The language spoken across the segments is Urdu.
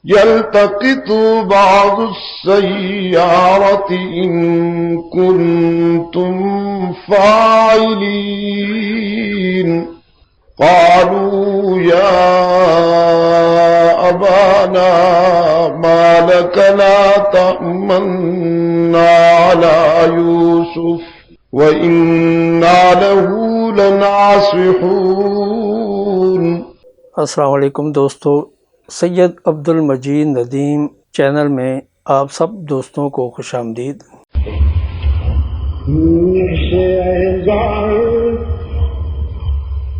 يلتقط بعض السيارة إن كنتم فاعلين قالوا يا أبانا ما لك لا تأمنا على يوسف وإنا له لناصحون۔ السلام علیکم دوستو، سید عبد المجید ندیم چینل میں آپ سب دوستوں کو خوش آمدید۔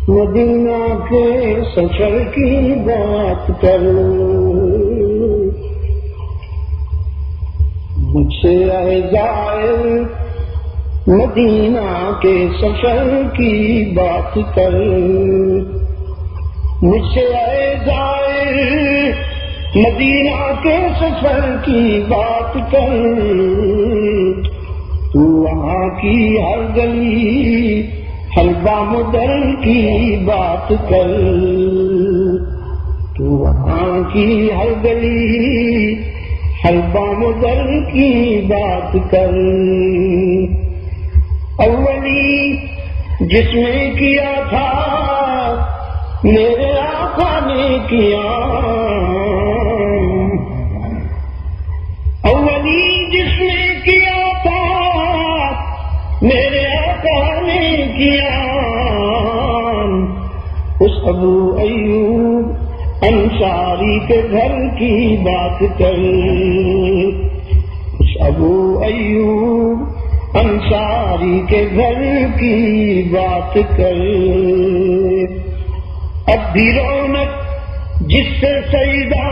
مدینہ کے سفر کی بات کر، مجھ سے اے زائر مدینہ کے سفر کی بات کر، مجھ سے اے زائر مدینہ کے سفر کی بات کر، تو وہاں کی ہر گلی ہر بام در کی بات کر، تو وہاں کی ہر گلی ہر بام در کی بات کر۔ اولی جس میں کیا تھا میرے آقا نے کیا، اولی جس نے کیا تھا میرے آقا نے کیا، اس ابو ایوب انصاری کے گھر کی بات کر، اس ابو ایوب انصاری کے گھر کی بات کر۔ اب بھی رونق جس سے سیدہ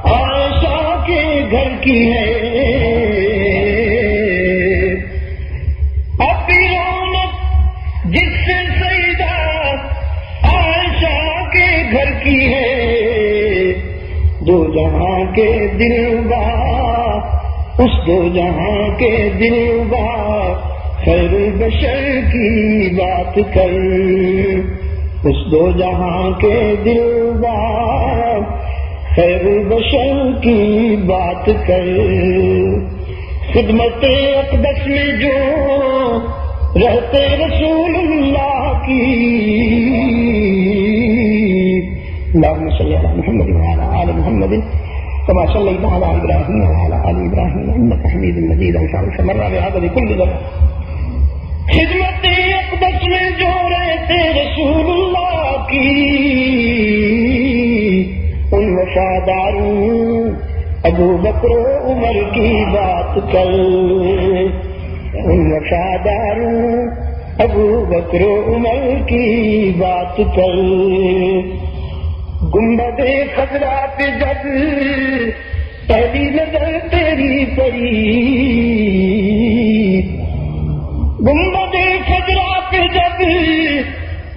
عائشہ کے گھر کی ہے، اب بھی رونق جس سے سیدہ عائشہ کے گھر کی ہے، دو جہاں کے دلبا اس دو جہاں کے دلبا خیر البشر کی بات کر، اس دو جہاں کے دلبا خیر البشر کی بات کر۔ خدمت اقدس میں جو رہتے رسول اللہ کی، اللہم صلی علی محمد وعلی آل محمد كما صليت على إبراهيم وعلى آل إبراهيم إنك حميد مجيد، مر بهذا بكل ذنب۔ خدمت اقدس میں جو رہتے رسول اللہ کی، ان وفاداروں ابو بکر و عمر کی بات کر، ان وفاداروں ابو بکر و عمر کی بات کر۔ گنبد خضرا پہ جب پہلی نظر تیری پڑی، گنبد خضرا پہ جب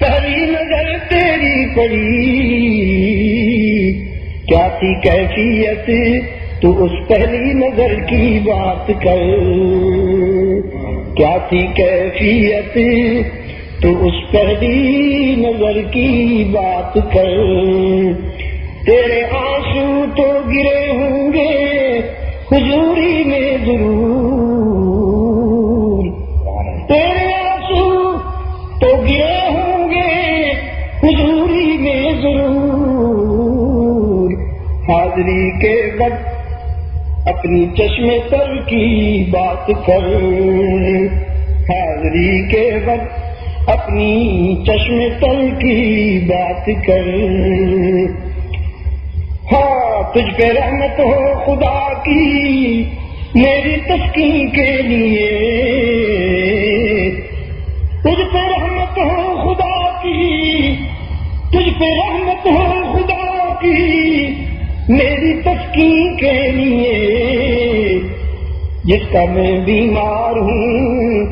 پہلی نظر تیری پڑی، کیا تھی کیفیت تو اس پہلی نظر کی بات کر، کیا تھی کیفیت تو اس پہلی نظر کی بات کر۔ تیرے آنسو تو گرے ہوں گے حضوری میں ضرور، تیرے آنسو تو گرے ہوں گے حضوری میں ضرور، حاضری کے وقت اپنی چشمے تر کی بات کر، حاضری کے وقت اپنی چشم تل کی بات کر۔ ہاں تجھ پہ رحمت ہو خدا کی میری تسکین کے لیے، تجھ پہ رحمت ہو خدا کی، تجھ پہ رحمت ہو خدا کی میری تسکین کے لیے، جس کا میں بیمار ہوں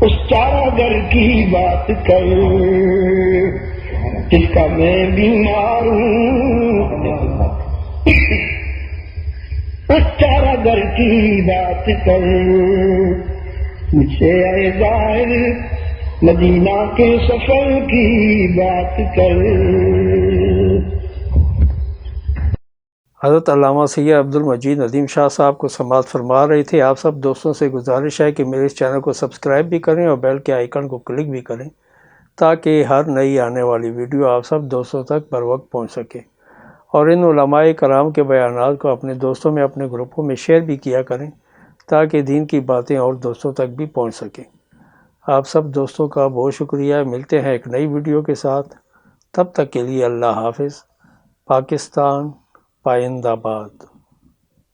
اس چارہ گر کی بات کر، جس کا میں بیمار ہوں اس چارہ گر کی بات کر۔ مجھ سے اے زائر مدینہ کے سفر کی بات کر۔ حضرت علامہ سید عبد المجید ندیم شاہ صاحب کو سماعت فرما رہے تھے۔ آپ سب دوستوں سے گزارش ہے کہ میرے اس چینل کو سبسکرائب بھی کریں اور بیل کے آئیکن کو کلک بھی کریں تاکہ ہر نئی آنے والی ویڈیو آپ سب دوستوں تک بر وقت پہنچ سکے، اور ان علماء کرام کے بیانات کو اپنے دوستوں میں اپنے گروپوں میں شیئر بھی کیا کریں تاکہ دین کی باتیں اور دوستوں تک بھی پہنچ سکیں۔ آپ سب دوستوں کا بہت شکریہ۔ ملتے ہیں ایک نئی ویڈیو کے ساتھ، تب تک کے لیے اللہ حافظ۔ پاکستان پائندہ باد۔